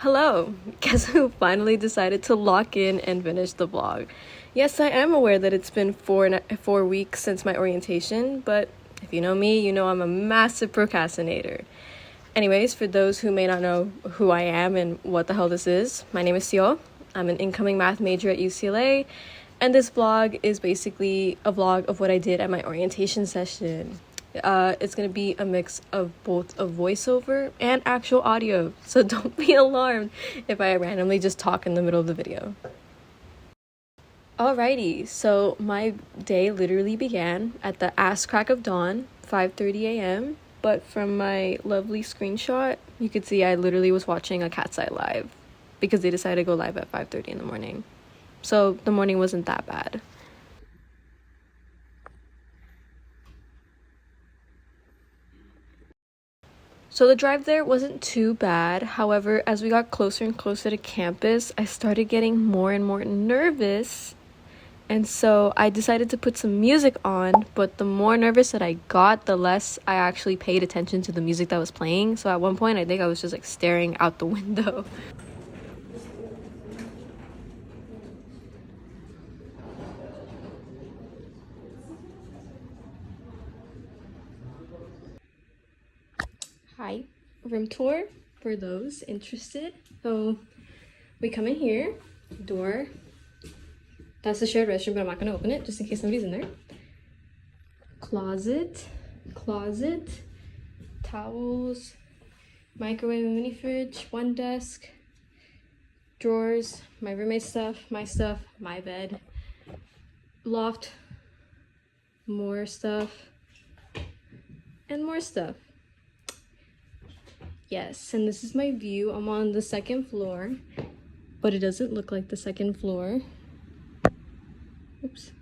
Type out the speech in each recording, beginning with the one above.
Hello! Guess who finally decided to lock in and finish the vlog? Yes, I am aware that it's been 4 weeks since my orientation, but if you know me, you know I'm a massive procrastinator. Anyways, for those who may not know who I am and what the hell this is, my name is Sio. I'm an incoming math major at UCLA, and this vlog is basically a vlog of what I did at my orientation session. It's gonna be a mix of both a voiceover and actual audio, so don't be alarmed if I randomly just talk in the middle of the video. Alrighty, so my day literally began at the ass crack of dawn, 5:30 a.m., but from my lovely screenshot, you could see I literally was watching a Cat's Eye live because they decided to go live at 5:30 in the morning. So the morning wasn't that bad. So the drive there wasn't too bad. However, as we got closer and closer to campus, I started getting more and more nervous. And so I decided to put some music on, but the more nervous that I got, the less I actually paid attention to the music that was playing. So at one point, I think I was just like staring out the window. Hi, room tour for those interested. So we come in here, door. That's the shared restroom, but I'm not gonna open it just in case somebody's in there. Closet, towels, microwave and mini fridge, one desk, drawers, my roommate's stuff, my bed, loft, more stuff, and more stuff. Yes, and this is my view. I'm on the second floor, but it doesn't look like the second floor. Oops.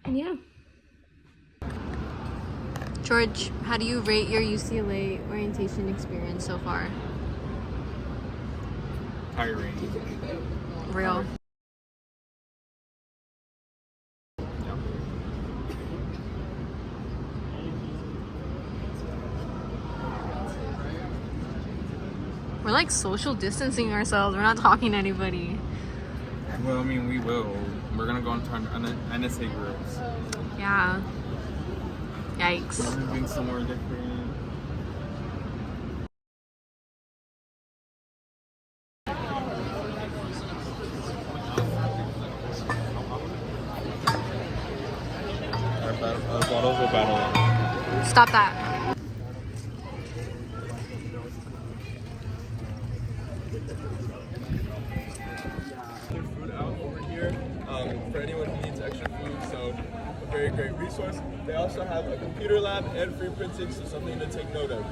And yeah. George, how do you rate your UCLA orientation experience so far? Tiring. Real. We're like social distancing ourselves. We're not talking to anybody. Well, I mean, we will. We're gonna go into our NSA groups. Yeah. Yikes. We're moving somewhere different. Our bottles will battle. Stop that. Food out over here for anyone who needs extra food, so a very great resource. They also have a computer lab and free printing, so something to take note of.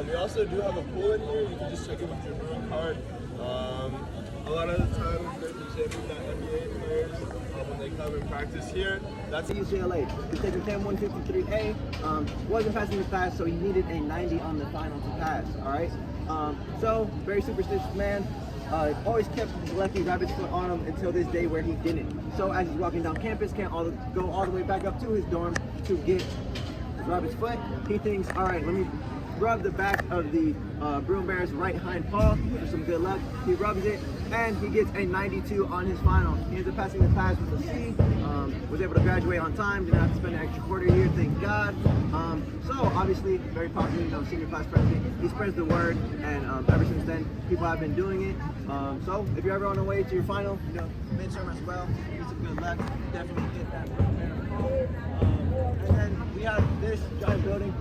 We also do have a pool in here. You can just check it with your Bruin card. A lot of the times there's a gym that NBA players when they come and practice here. That's at UCLA. He's taking Chem 153A. Wasn't passing the class, so he needed a 90 on the final to pass. All right. So very superstitious man. Always kept lucky rabbit's foot on him until this day where he didn't. So as he's walking down campus, can't go all the way back up to his dorm to get his rabbit's foot. He thinks, all right, let me rub the back of the Bruin Bear's right hind paw for some good luck. He rubs it, and he gets a 92 on his final. He ends up passing the class with a C. Was able to graduate on time. Didn't have to spend an extra quarter year, thank God. So obviously very popular, senior class president. He spreads the word, and ever since then, people have been doing it. So if you're ever on the way to your final, midterm as well, get some good luck. Definitely get that. And then we have this giant building.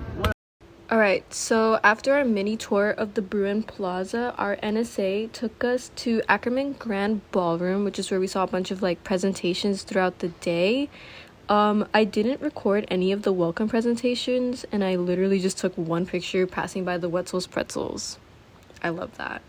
Alright, so after our mini tour of the Bruin Plaza, our NSA took us to Ackerman Grand Ballroom, which is where we saw a bunch of like presentations throughout the day. I didn't record any of the welcome presentations, and I literally just took one picture passing by the Wetzel's Pretzels. I love that.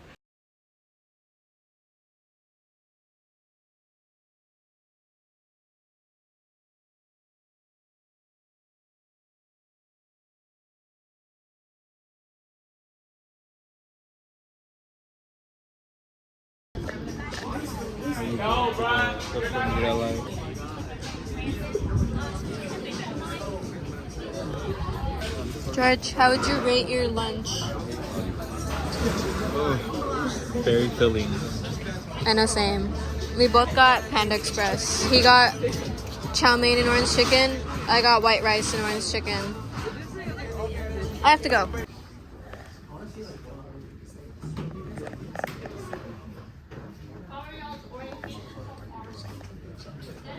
No, Brian. George, how would you rate your lunch? very filling. I know, same. We both got Panda Express. He got chow mein and orange chicken. I got white rice and orange chicken. I have to go.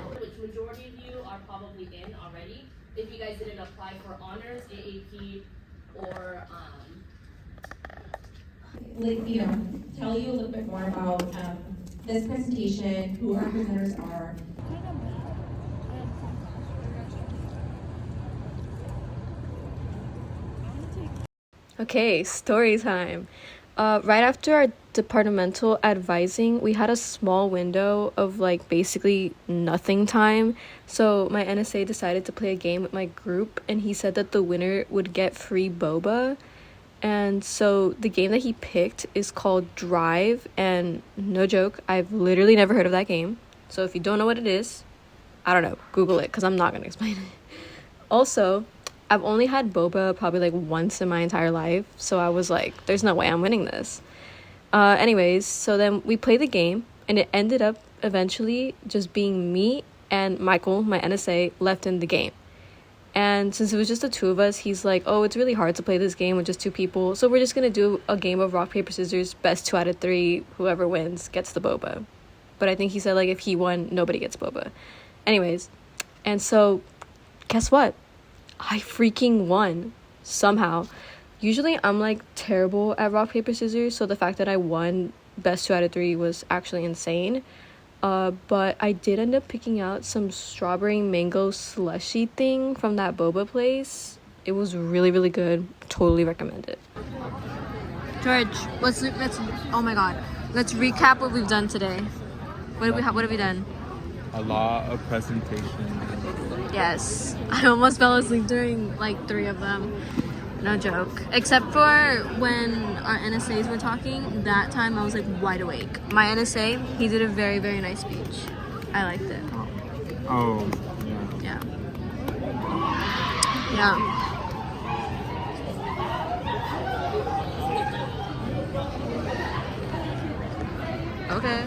Which majority of you are probably in already. If you guys didn't apply for honors, AAP, or tell you a little bit more about this presentation, who our presenters are. Okay, story time. Right after our departmental advising, we had a small window of like basically nothing time. So my NSA decided to play a game with my group, and he said that the winner would get free boba. And so the game that he picked is called Drive, and no joke, I've literally never heard of that game. So if you don't know what it is, I don't know, Google it, because I'm not going to explain it. Also, I've only had boba probably like once in my entire life, so I was like, there's no way I'm winning this. Anyways, so then we played the game, and it ended up eventually just being me and Michael, my NSA, left in the game. And since it was just the two of us, he's like, oh, it's really hard to play this game with just two people, so we're just gonna do a game of rock, paper, scissors, best 2 out of 3, whoever wins gets the boba. But I think he said, like, if he won, nobody gets boba. Anyways, and so, guess what? I freaking won, somehow. Usually, I'm, like, terrible at rock, paper, scissors, so the fact that I won best 2 out of 3 was actually insane. But I did end up picking out some strawberry mango slushy thing from that boba place. It was really, really good. Totally recommend it. George, let's oh my god. Let's recap what we've done today. What have we done? A lot of presentations. Yes. I almost fell asleep during like 3 of them. No joke. Except for when our NSAs were talking, that time I was like wide awake. My NSA, he did a very, very nice speech. I liked it. Oh, Yeah. yeah. Yeah. Okay.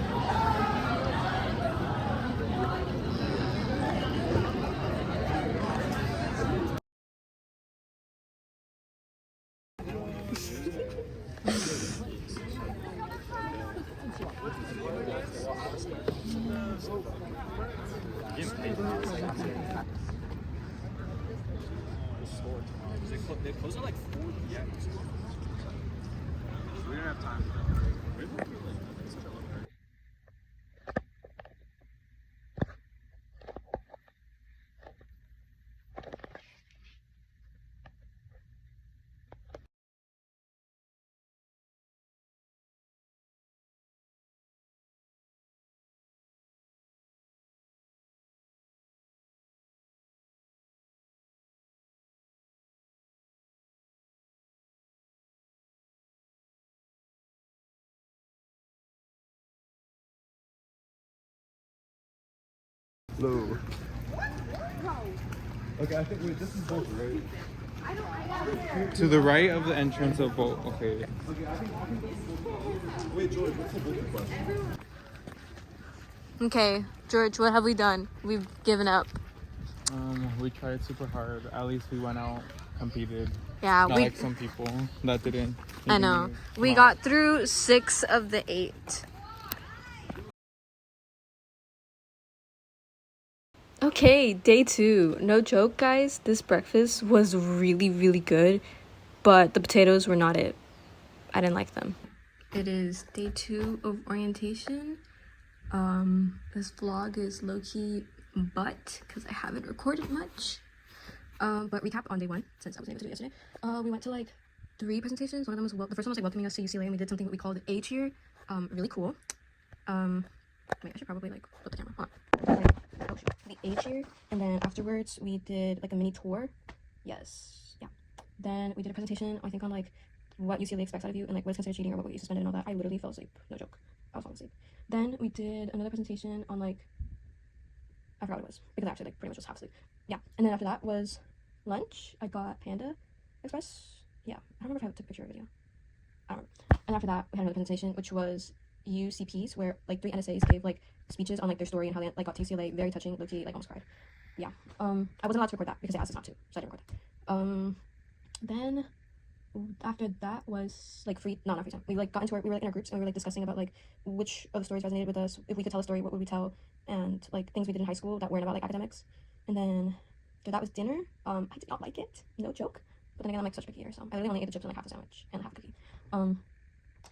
They close at like 4 p.m. We don't have time. Hello. Okay, I think wait, this is both right. To the right of the entrance of boat. Okay. Wait, George, what's the booking question? Okay, George, what have we done? We've given up. We tried super hard. At least we went out, competed. Yeah, Not like some people that didn't. I know. We got through 6 of the 8. Okay, day 2. No joke, guys. This breakfast was really, really good, but the potatoes were not it. I didn't like them. It is day 2 of orientation. This vlog is low-key but because I haven't recorded much. But recap on day 1, since I wasn't able to do it yesterday. We went to like 3 presentations. One of them was the first one was like welcoming us to UCLA, and we did something that we called A cheer. Really cool. Wait, I should probably like flip the camera. Hold on. Oh shoot. The A cheer, and then afterwards we did like a mini tour. Yes, yeah. Then we did a presentation, I think, on like what UCLA expects out of you and like what is considered cheating or what will get you suspended and all that. I literally fell asleep. No joke. I was falling asleep. Then we did another presentation on like, I forgot what it was because I actually like pretty much was half asleep. Yeah, and then after that was lunch. I got Panda Express. Yeah, I don't remember if I took a picture or video. I don't know. And after that, we had another presentation, which was UCPs, where like 3 NSAs gave like speeches on like their story and how they like got to UCLA. Very touching, low-key, like almost cried. Yeah. I wasn't allowed to record that because they asked us not to, so I didn't record that. Then after that was like not free time. We like got into we were like in our groups and we were like discussing about like which of the stories resonated with us. If we could tell a story, what would we tell? And like things we did in high school that weren't about like academics. And then after that was dinner. I did not like it, no joke. But then again, I'm like such a picky eater, so I literally only ate the chips and like half the sandwich and half the cookie.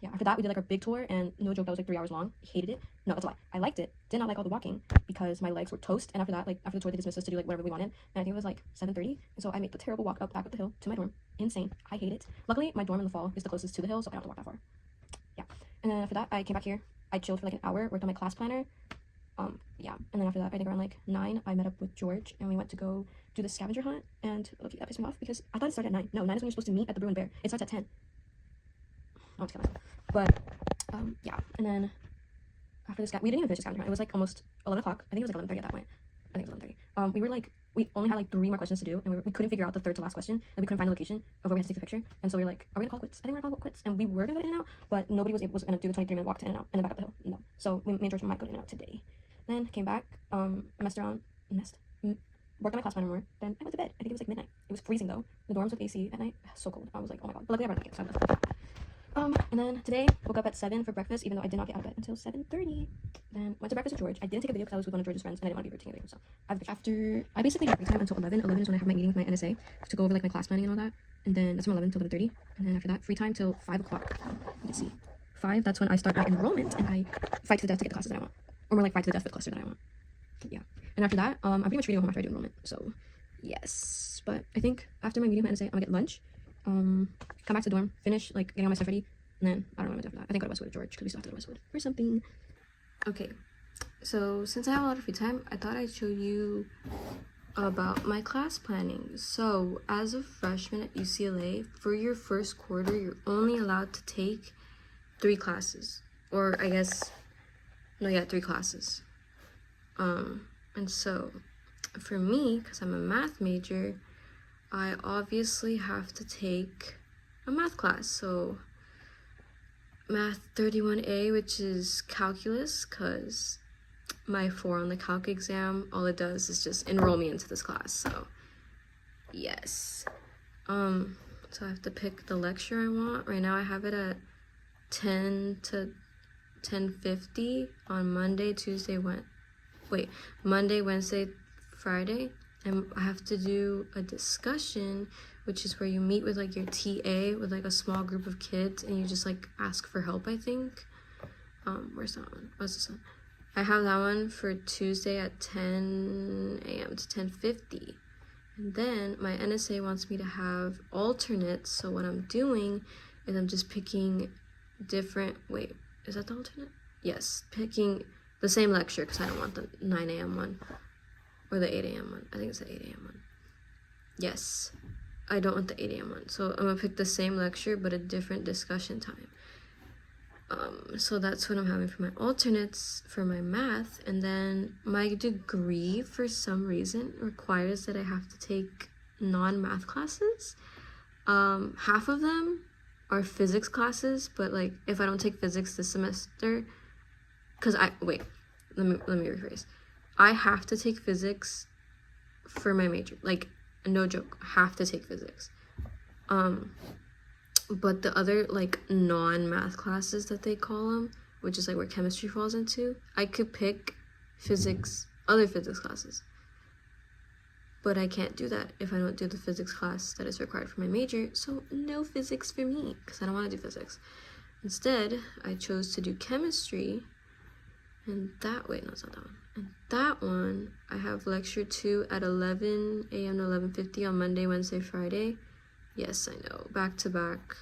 Yeah, after that we did like our big tour, and no joke, that was like 3 hours long. Hated it. No, that's a lie. I liked it. Did not like all the walking because my legs were toast. And after that, like after the tour, they dismissed us to do like whatever we wanted. And I think it was like 7:30, and so I made the terrible walk back up the hill to my dorm. Insane. I hate it. Luckily, my dorm in the fall is the closest to the hill, so I don't have to walk that far. Yeah. And then after that, I came back here. I chilled for like an hour, worked on my class planner. Yeah. And then after that, I think around like 9, I met up with George, and we went to go do the scavenger hunt. And okay, that pissed me off because I thought it started at 9. No, 9 is when you're supposed to meet at the Bruin Bear. It starts at 10. Oh, it's killing me. But yeah, and then after this, we didn't even finish the scavenger hunt. It was like almost 11 o'clock. I think it was like 11:30 at that point. I think it was 11:30. We only had like 3 more questions to do, and we couldn't figure out the third to last question, and we couldn't find the location of where we had to take the picture. And so we were like, are we gonna call quits? I think we're gonna call quits. And we were gonna go In-N-Out, but nobody was gonna do the 23-minute walk to In-N-Out and then back up the hill. No. So me and George might go to In-N-Out today. Then came back, worked on my class planner more. Then I went to bed. I think it was like midnight. It was freezing though. The dorms with AC at night, so cold. I was like, oh my god. But luckily I brought a blanket, so I left. And then today, woke up at 7 for breakfast, even though I did not get out of bed until 7:30. Then went to breakfast with George. I didn't take a video because I was with one of George's friends, and I didn't want to be taking a video. So I basically have free time until 11. 11 is when I have my meeting with my NSA to go over like my class planning and all that. And then that's from 11 till 11:30. And then after that, free time till 5 o'clock. You can see 5. That's when I start my enrollment, and I fight to the death to get the classes that I want, or more like fight to the death for the cluster that I want. Yeah. And after that, I'm pretty much reading home after I do enrollment. So yes, but I think after my meeting with my NSA, I'm gonna get lunch. Come back to the dorm, finish like getting all my stuff ready. And then, I don't know what I'm gonna do after that. I think go to Westwood with George, because we still have to go to Westwood or something. Okay, so since I have a lot of free time, I thought I'd show you about my class planning. So, as a freshman at UCLA, for your first quarter, you're only allowed to take 3 classes. Or, I guess, no, yeah, 3 classes. And so, for me, because I'm a math major, I obviously have to take a math class. So, Math 31A, which is calculus, because my 4 on the calc exam, all it does is just enroll me into this class. So yes. So I have to pick the lecture I want. Right now I have it at 10 to 10:50 on Monday, Monday, Wednesday, Friday. And I have to do a discussion, which is where you meet with like your TA with like a small group of kids, and you just like ask for help, I think. Where's that one? What's this one? I have that one for Tuesday at 10 a.m. to 10:50. And then my NSA wants me to have alternates, so what I'm doing is I'm just picking different, is that the alternate? Yes, picking the same lecture, because I don't want the 9 a.m. one. Or the 8 a.m. one. I think it's the 8 a.m. one. Yes. I don't want the 8 a.m. one. So I'm going to pick the same lecture, but a different discussion time. So that's what I'm having for my alternates for my math. And then my degree, for some reason, requires that I have to take non-math classes. Half of them are physics classes, but like if I don't take physics this semester, let me rephrase. I have to take physics for my major. Like, no joke, have to take physics. But the other, like, non-math classes that they call them, which is, like, where chemistry falls into, I could pick other physics classes. But I can't do that if I don't do the physics class that is required for my major, so no physics for me, because I don't want to do physics. Instead, I chose to do chemistry, and it's not that one. And that one, I have lecture 2 at 11 a.m. to 11:50 on Monday, Wednesday, Friday. Yes, I know, back-to-back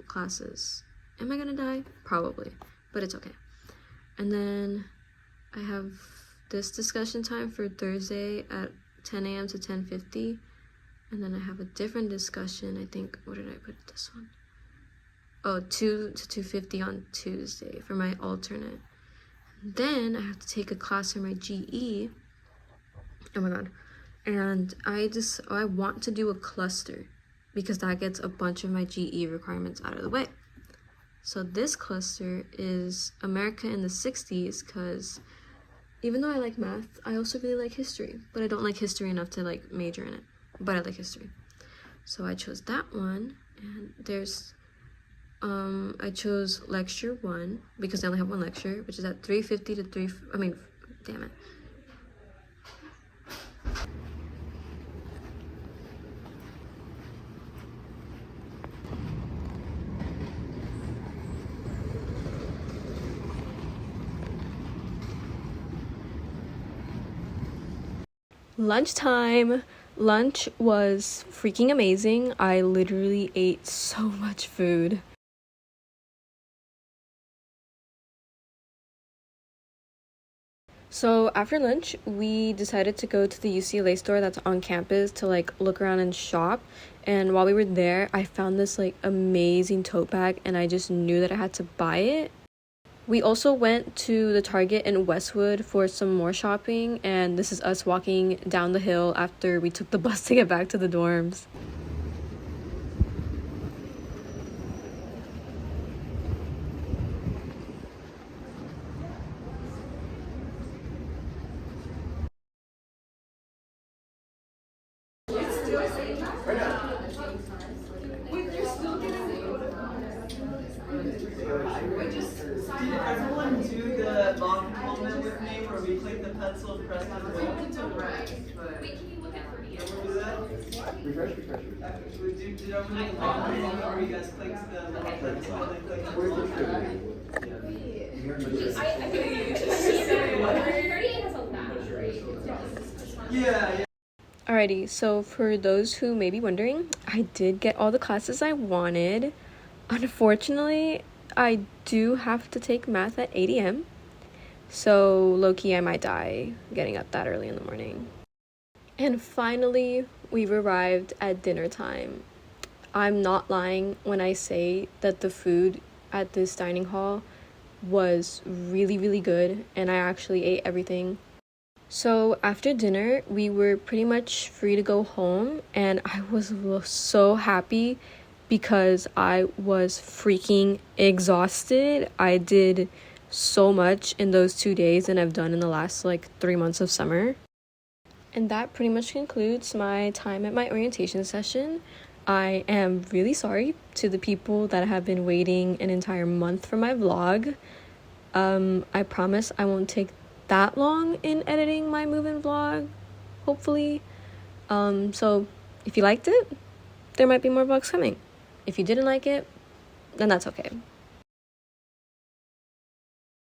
classes. Am I gonna die? Probably, but it's okay. And then I have this discussion time for Thursday at 10 a.m. to 10:50. And then I have a different discussion, I think, where did I put this one? Oh, 2 to 2:50 on Tuesday for my alternate. Then I have to take a class for my GE. Oh my god. And I want to do a cluster because that gets a bunch of my GE requirements out of the way. So this cluster is America in the 60s, because even though I like math, I also really like history, but I don't like history enough to like major in it, but I like history. So I chose that one, and there's I chose lecture 1 because I only have one lecture, which is at 3:50 to 3, damn it. Lunchtime. Lunch was freaking amazing. I literally ate so much food. So after lunch, we decided to go to the UCLA store that's on campus to like look around and shop. And while we were there, I found this like amazing tote bag, and I just knew that I had to buy it. We also went to the Target in Westwood for some more shopping, and this is us walking down the hill after we took the bus to get back to the dorms. Did everyone do the long moment with me where we click the pencil, press the Wait, can you look at 30 years? do that? Refresh. Did everyone do the long moment where you guys clicked the little pencil and then clicked the I think 38 has a lash, right? Yeah. Alrighty, so for those who may be wondering, I did get all the classes I wanted. Unfortunately, I do have to take math at 8 a.m. So low-key, I might die getting up that early in the morning. And finally, we've arrived at dinner time. I'm not lying when I say that the food at this dining hall was really, really good, and I actually ate everything. So after dinner, we were pretty much free to go home, and I was so happy because I was freaking exhausted. I did so much in those 2 days than I've done in the last like 3 months of summer. And that pretty much concludes my time at my orientation session. I am really sorry to the people that have been waiting an entire month for my vlog. I promise I won't take that long in editing my move-in vlog, hopefully. So if you liked it, there might be more vlogs coming. If you didn't like it, then that's okay.